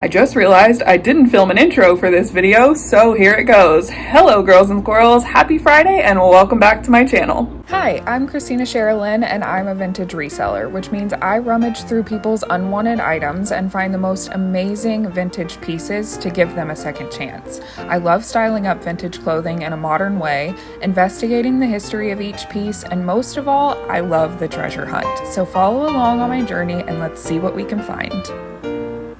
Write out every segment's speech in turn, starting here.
I just realized I didn't film an intro for this video, so here it goes. Hello girls and squirrels, happy Friday and welcome back to my channel. Hi, I'm Christina Sherilyn and I'm a vintage reseller, which means I rummage through people's unwanted items and find the most amazing vintage pieces to give them a second chance. I love styling up vintage clothing in a modern way, investigating the history of each piece, and most of all, I love the treasure hunt. So follow along on my journey and let's see what we can find.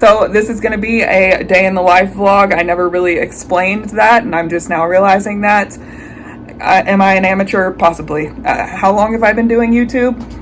So this is going to be a day in the life vlog. I never really explained that, and I'm just now realizing that. Am I an amateur? Possibly. How long have I been doing YouTube?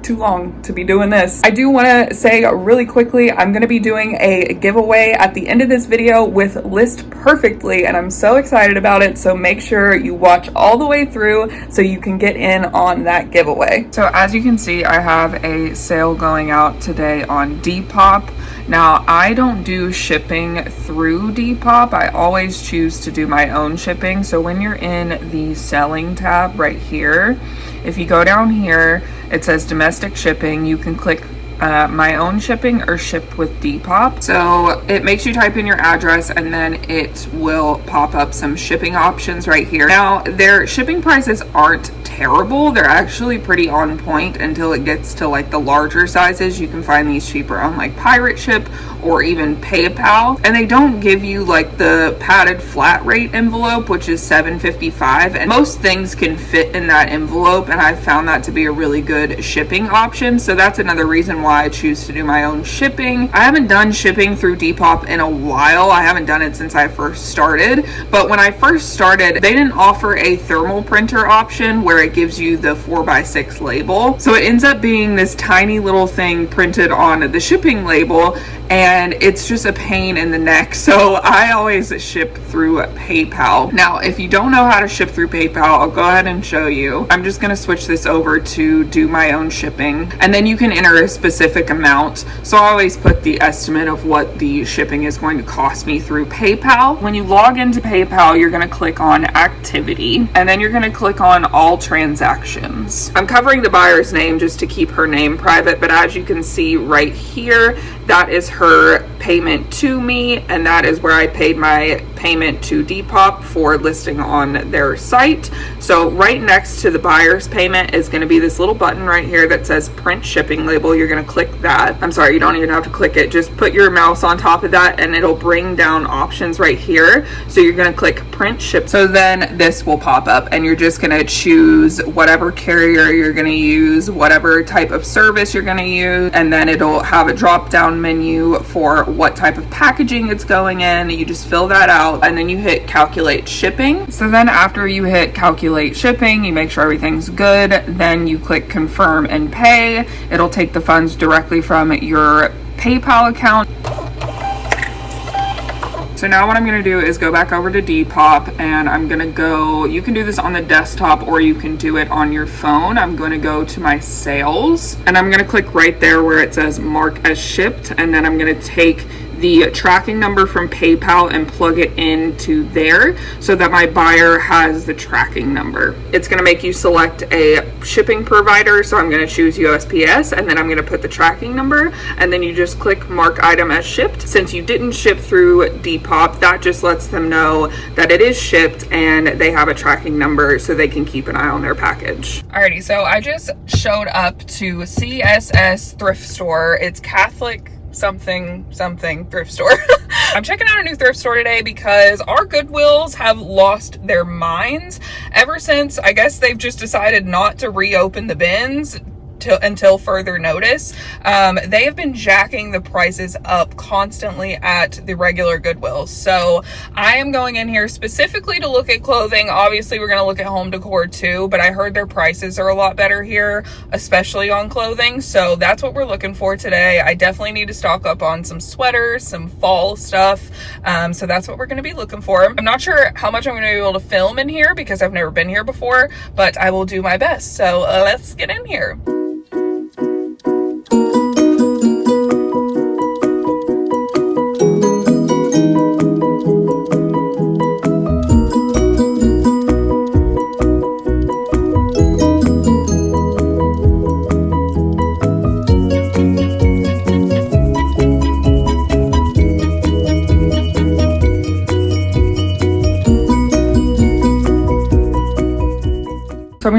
Too long to be doing this. I do want to say really quickly, I'm going to be doing a giveaway at the end of this video with List Perfectly, and I'm so excited about it, so make sure you watch all the way through so you can get in on that giveaway. So as you can see, I have a sale going out today on Depop. Now, I don't do shipping through Depop. I always choose to do my own shipping. So when you're in the selling tab right here, if you go down here, it says domestic shipping. You can click my own shipping or ship with Depop. So it makes you type in your address and then it will pop up some shipping options right here. Now, their shipping prices aren't terrible. They're actually pretty on point until it gets to like the larger sizes. You can find these cheaper on like Pirate Ship or even PayPal, and they don't give you like the padded flat rate envelope, which is $7.55, and most things can fit in that envelope, and I found that to be a really good shipping option. So that's another reason why I choose to do my own shipping. I haven't done shipping through Depop in a while. I haven't done it since I first started, but when I first started, they didn't offer a thermal printer option where it gives you the 4x6 label. So it ends up being this tiny little thing printed on the shipping label, and it's just a pain in the neck. So I always ship through PayPal. Now, if you don't know how to ship through PayPal, I'll go ahead and show you. I'm just gonna switch this over to do my own shipping, and then you can enter a specific amount. So I always put the estimate of what the shipping is going to cost me through PayPal. When you log into PayPal, you're gonna click on activity, and then you're gonna click on all transactions. I'm covering the buyer's name just to keep her name private, but as you can see right here, that is her payment to me, and that is where I paid my payment to Depop for listing on their site. So right next to the buyer's payment is going to be this little button right here that says print shipping label. You're going to click that. I'm sorry, you don't even have to click it. Just put your mouse on top of that and it'll bring down options right here. So you're going to click print ship. So then this will pop up and you're just going to choose whatever carrier you're going to use, whatever type of service you're going to use, and then it'll have a drop down menu for what type of packaging it's going in. You just fill that out and then you hit calculate shipping. So then after you hit calculate shipping, you make sure everything's good, then you click confirm and pay. It'll take the funds directly from your PayPal account. So now what I'm going to do is go back over to Depop, and I'm going to go, you can do this on the desktop or you can do it on your phone. I'm going to go to my sales and I'm going to click right there where it says mark as shipped, and then I'm going to take the tracking number from PayPal and plug it into there so that my buyer has the tracking number. It's going to make you select a shipping provider, so I'm going to choose USPS, and then I'm going to put the tracking number, and then you just click mark item as shipped. Since you didn't ship through Depop, that just lets them know that it is shipped and they have a tracking number so they can keep an eye on their package. Alrighty, so I just showed up to CSS thrift store. It's Catholic something thrift store. I'm checking out a new thrift store today because our Goodwills have lost their minds ever since, I guess they've just decided not to reopen the bins until further notice. They have been jacking the prices up constantly at the regular Goodwill. So I am going in here specifically to look at clothing. Obviously we're going to look at home decor too, but I heard their prices are a lot better here, especially on clothing. So that's what we're looking for today. I definitely need to stock up on some sweaters, some fall stuff. So that's what we're going to be looking for. I'm not sure how much I'm going to be able to film in here because I've never been here before, but I will do my best. So let's get in here.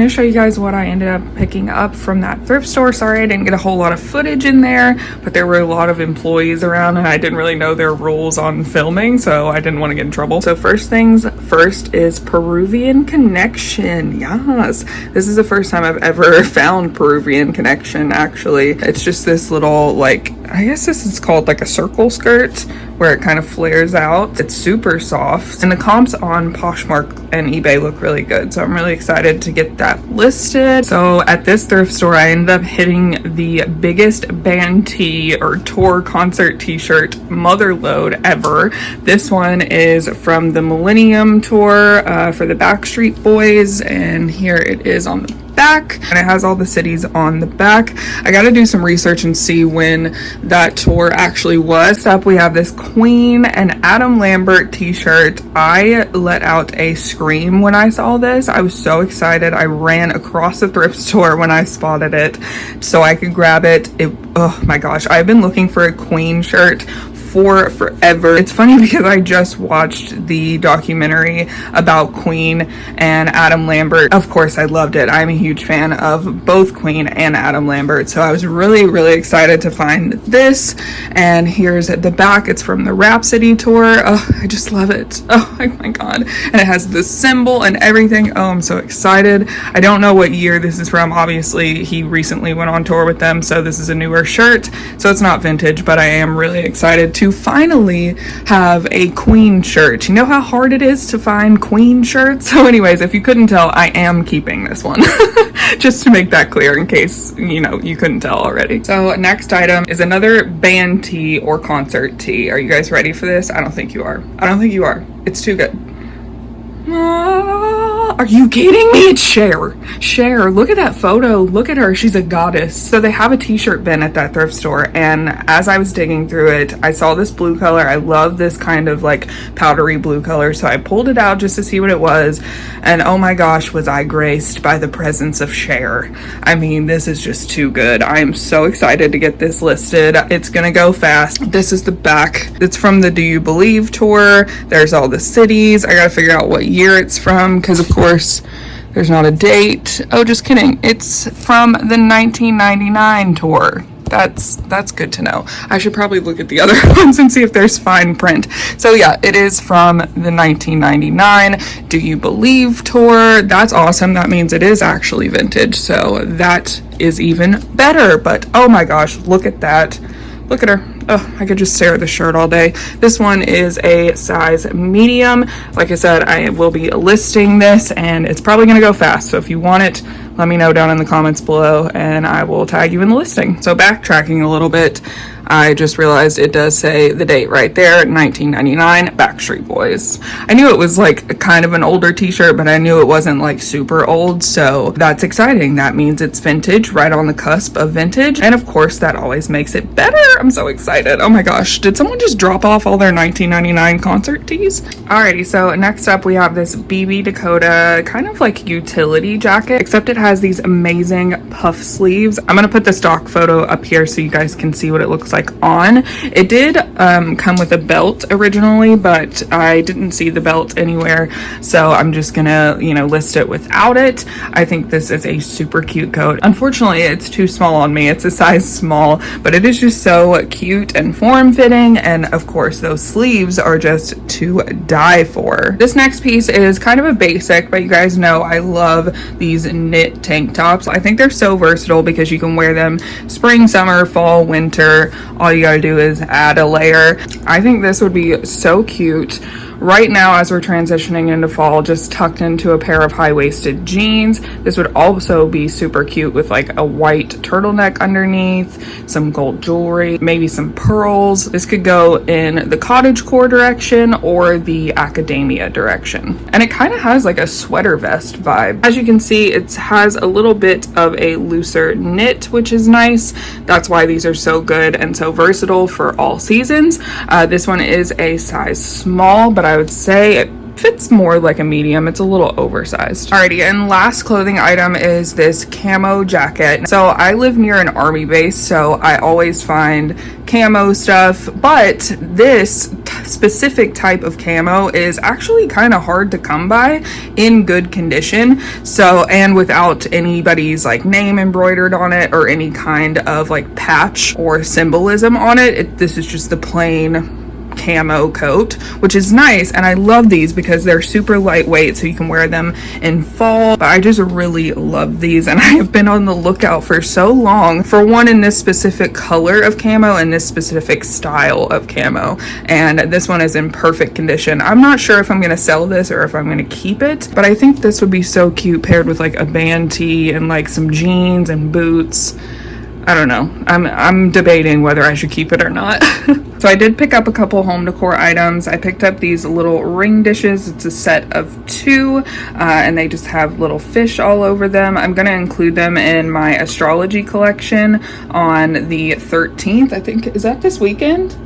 going to show you guys what I ended up picking up from that thrift store. Sorry I didn't get a whole lot of footage in there, but there were a lot of employees around and I didn't really know their rules on filming, so I didn't want to get in trouble. So first things first is Peruvian Connection. Yes, this is the first time I've ever found Peruvian Connection. Actually, it's just this little, like, I guess this is called like a circle skirt where it kind of flares out. It's super soft and the comps on Poshmark and eBay look really good, so I'm really excited to get that listed. So at this thrift store I ended up hitting the biggest band tee or tour concert t-shirt mother load ever. This one is from the Millennium Tour for the Backstreet Boys, and here it is on the back, and it has all the cities on the back. I got to do some research and see when that tour actually was. Next up we have this Queen and Adam Lambert t-shirt. I let out a scream when I saw this. I was so excited. I ran across the thrift store when I spotted it so I could grab it. Oh my gosh, I've been looking for a Queen shirt for forever. It's funny because I just watched the documentary about Queen and Adam Lambert. Of course I loved it. I'm a huge fan of both Queen and Adam Lambert, so I was really excited to find this. And here's the back. It's from the Rhapsody tour. Oh, I just love it. Oh my god. And it has the symbol and everything. Oh, I'm so excited. I don't know what year this is from. Obviously he recently went on tour with them, so this is a newer shirt, so it's not vintage, but I am really excited to finally have a Queen shirt. You know how hard it is to find Queen shirts? So anyways, if you couldn't tell, I am keeping this one. Just to make that clear in case, you know, you couldn't tell already. So next item is another band tee or concert tee. Are you guys ready for this? I don't think you are. I don't think you are. It's too good. Are you kidding me? It's Cher. Cher, look at that photo. Look at her. She's a goddess. So they have a t-shirt bin at that thrift store, and as I was digging through it, I saw this blue color. I love this kind of like powdery blue color, so I pulled it out just to see what it was, and oh my gosh, was I graced by the presence of Cher. I mean, this is just too good. I am so excited to get this listed. It's gonna go fast. This is the back. It's from the Do You Believe tour. There's all the cities. I gotta figure out what year it's from, because of course there's not a date. Oh, just kidding. It's from the 1999 tour. That's good to know. I should probably look at the other ones and see if there's fine print. So yeah, it is from the 1999 Do You Believe tour. That's awesome. That means it is actually vintage, so that is even better. But oh my gosh, look at that. Look at her. Oh, I could just stare at the shirt all day. This one is a size medium. Like I said, I will be listing this and it's probably going to go fast. So if you want it, let me know down in the comments below and I will tag you in the listing. So backtracking a little bit, I just realized it does say the date right there, 1999, Backstreet Boys. I knew it was like kind of an older t-shirt, but I knew it wasn't like super old, so that's exciting. That means it's vintage, right on the cusp of vintage, and of course that always makes it better. I'm so excited. Oh my gosh, did someone just drop off all their 1999 concert tees? Alrighty, so next up we have this BB Dakota kind of like utility jacket, except it has these amazing puff sleeves. I'm gonna put the stock photo up here so you guys can see what it looks like on. It did come with a belt originally, but I didn't see the belt anywhere, so I'm just gonna, you know, list it without it. I think this is a super cute coat. Unfortunately, it's too small on me. It's a size small, but it is just so cute and form-fitting, and of course those sleeves are just to die for. This next piece is kind of a basic, but you guys know I love these knit tank tops. I think they're so versatile because you can wear them spring, summer, fall, winter. All you gotta do is add a layer. I think this would be so cute right now as we're transitioning into fall, just tucked into a pair of high-waisted jeans. This would also be super cute with like a white turtleneck underneath, some gold jewelry, maybe some pearls. This could go in the cottagecore direction or the academia direction. And it kind of has like a sweater vest vibe. As you can see, it has a little bit of a looser knit, which is nice. That's why these are so good and so versatile for all seasons. This one is a size small, but I would say fits more like a medium. It's a little oversized. Alrighty, and last clothing item is this camo jacket. So I live near an army base, so I always find camo stuff, but this specific type of camo is actually kind of hard to come by in good condition. So, and without anybody's like name embroidered on it or any kind of like patch or symbolism on it. This is just the plain camo coat, which is nice, and I love these because they're super lightweight, so you can wear them in fall. But I just really love these, and I have been on the lookout for so long for one in this specific color of camo and this specific style of camo, and this one is in perfect condition. I'm not sure if I'm going to sell this or if I'm going to keep it, but I think this would be so cute paired with like a band tee and like some jeans and boots. I don't know. I'm debating whether I should keep it or not. So I did pick up a couple home decor items. I picked up these little ring dishes. It's a set of 2, and they just have little fish all over them. I'm going to include them in my astrology collection on the 13th. I think, is that this weekend?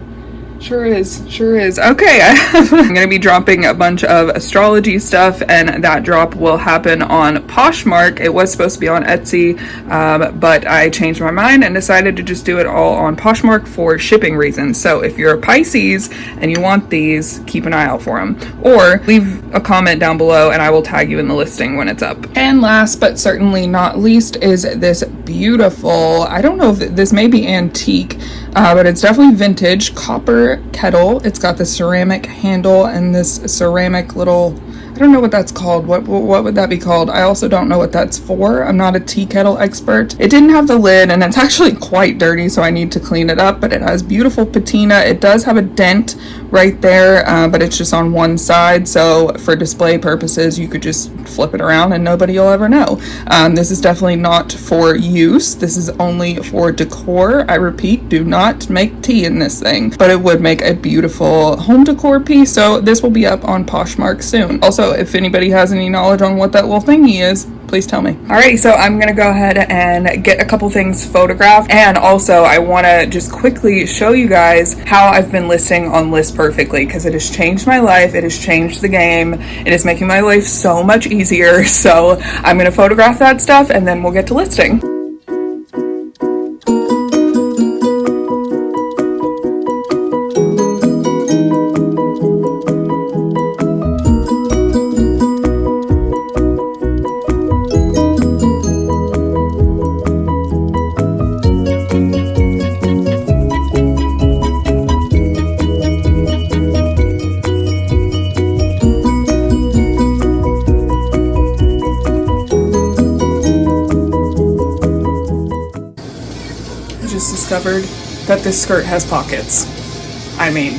Sure is. Okay, I'm gonna be dropping a bunch of astrology stuff, and that drop will happen on POSHMARK. It was supposed to be on Etsy, but I changed my mind and decided to just do it all on POSHMARK for shipping reasons. So if you're a Pisces and you want these, keep an eye out for them, or leave a comment down below and I will tag you in the listing when it's up. And last but certainly not least is this beautiful, I don't know if this may be antique, but it's definitely vintage copper kettle. It's got the ceramic handle and this ceramic little, I don't know what that's called. What would that be called? I also don't know what that's for. I'm not a tea kettle expert. It didn't have the lid, and it's actually quite dirty, so I need to clean it up, but it has beautiful patina. It does have a dent right there, but it's just on one side, so for display purposes you could just flip it around and nobody will ever know. This is definitely not for use. This is only for decor. I repeat, do not make tea in this thing, but it would make a beautiful home decor piece, so this will be up on POSHMARK soon. Also, if anybody has any knowledge on what that little thingy is, please tell me. Alright, so I'm gonna go ahead and get a couple things photographed, and also I want to just quickly show you guys how I've been listing on List Perfectly, because it has changed my life. It has changed the game. It is making my life so much easier. So I'm gonna photograph that stuff and then we'll get to listing. Discovered that this skirt has pockets. I mean,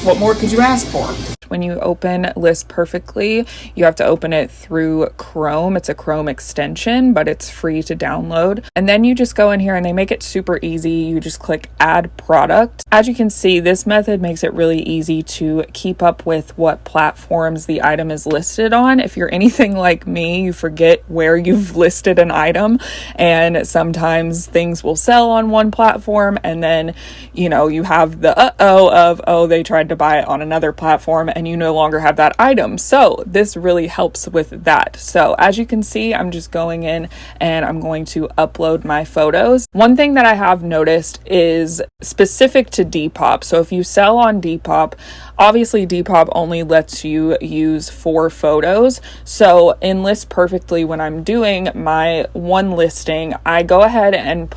what more could you ask for? When you open List Perfectly, you have to open it through Chrome. It's a Chrome extension, but it's free to download. And then you just go in here and they make it super easy. You just click Add Product. As you can see, this method makes it really easy to keep up with what platforms the item is listed on. If you're anything like me, you forget where you've listed an item, and sometimes things will sell on one platform and then, you know, you have the oh, they tried to buy it on another platform and you no longer have that item. So this really helps with that. So as you can see, I'm just going in and I'm going to upload my photos. One thing that I have noticed is specific to Depop. So if you sell on Depop, obviously Depop only lets you use 4 photos. So in List Perfectly, when I'm doing my one listing, I go ahead and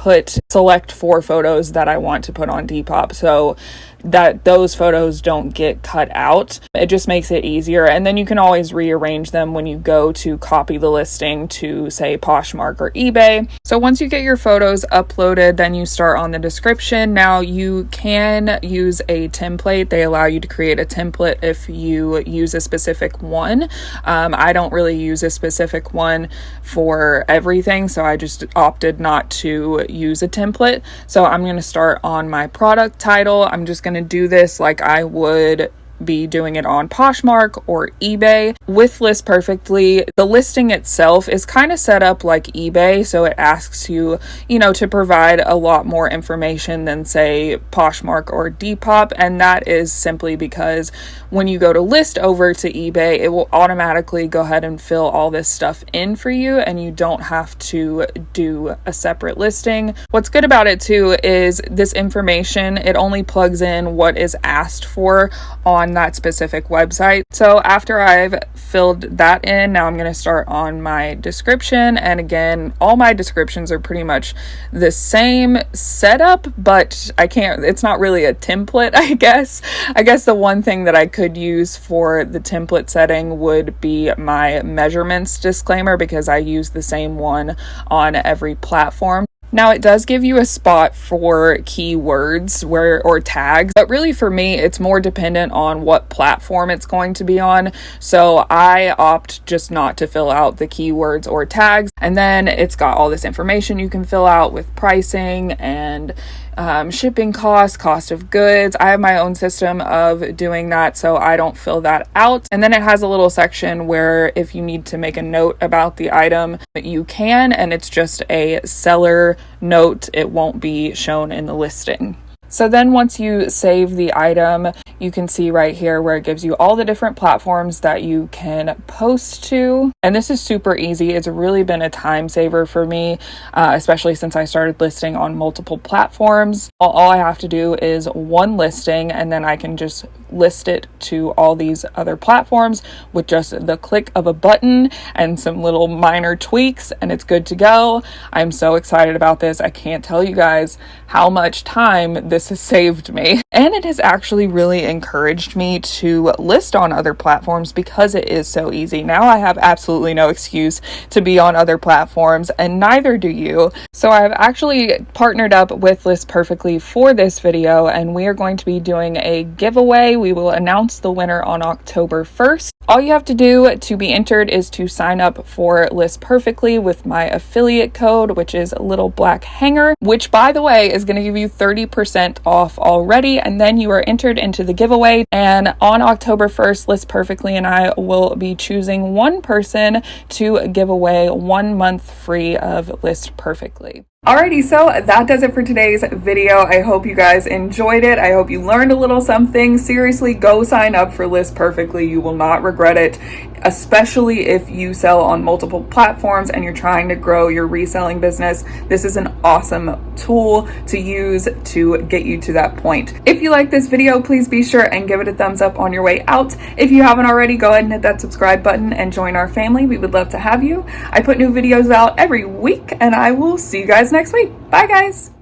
select 4 photos that I want to put on Depop, so that those photos don't get cut out. It just makes it easier, and then you can always rearrange them when you go to copy the listing to, say, Poshmark or eBay. So once you get your photos uploaded, then you start on the description. Now you can use a template. They allow you to create a template if you use a specific one. I don't really use a specific one for everything, so I just opted not to use a template. So I'm going to start on my product title. I'm just going to do this like I would be doing it on Poshmark or eBay. with List Perfectly, the listing itself is kind of set up like eBay, so it asks you, to provide a lot more information than say Poshmark or Depop, and that is simply because when you go to list over to eBay, it will automatically go ahead and fill all this stuff in for you, and you don't have to do a separate listing. What's good about it too is this information, it only plugs in what is asked for on that specific website. So after I've filled that in, now I'm going to start on my description, and again, all my descriptions are pretty much the same setup, but it's not really a template, I guess. The one thing that I could use for the template setting would be my measurements disclaimer, because I use the same one on every platform. Now, it does give you a spot for keywords or tags, but really for me, it's more dependent on what platform it's going to be on. So I opt just not to fill out the keywords or tags. And then it's got all this information you can fill out with pricing and shipping costs, cost of goods. I have my own system of doing that, so I don't fill that out. And then it has a little section where if you need to make a note about the item, you can, and it's just a seller note. It won't be shown in the listing. So then once you save the item, you can see right here where it gives you all the different platforms that you can post to. And this is super easy. It's really been a time saver for me, especially since I started listing on multiple platforms. All I have to do is one listing, and then I can just list it to all these other platforms with just the click of a button and some little minor tweaks, and it's good to go. I'm so excited about this. I can't tell you guys how much time this has saved me. And it has actually really encouraged me to list on other platforms because it is so easy. Now I have absolutely no excuse to be on other platforms, and neither do you. So I've actually partnered up with List Perfectly for this video, and we are going to be doing a giveaway. We will announce the winner on October 1st. All you have to do to be entered is to sign up for List Perfectly with my affiliate code, which is Little Black Hanger, which by the way is going to give you 30% off already, and then you are entered into the giveaway. And on October 1st, List Perfectly and I will be choosing one person to give away 1 month free of List Perfectly. Alrighty, so that does it for today's video. I hope you guys enjoyed it. I hope you learned a little something. Seriously, go sign up for List Perfectly. You will not regret it, especially if you sell on multiple platforms and you're trying to grow your reselling business. This is an awesome tool to use to get you to that point. If you like this video, please be sure and give it a thumbs up on your way out. If you haven't already, go ahead and hit that subscribe button and join our family. We would love to have you. I put new videos out every week, and I will see you guys next week. Bye, guys.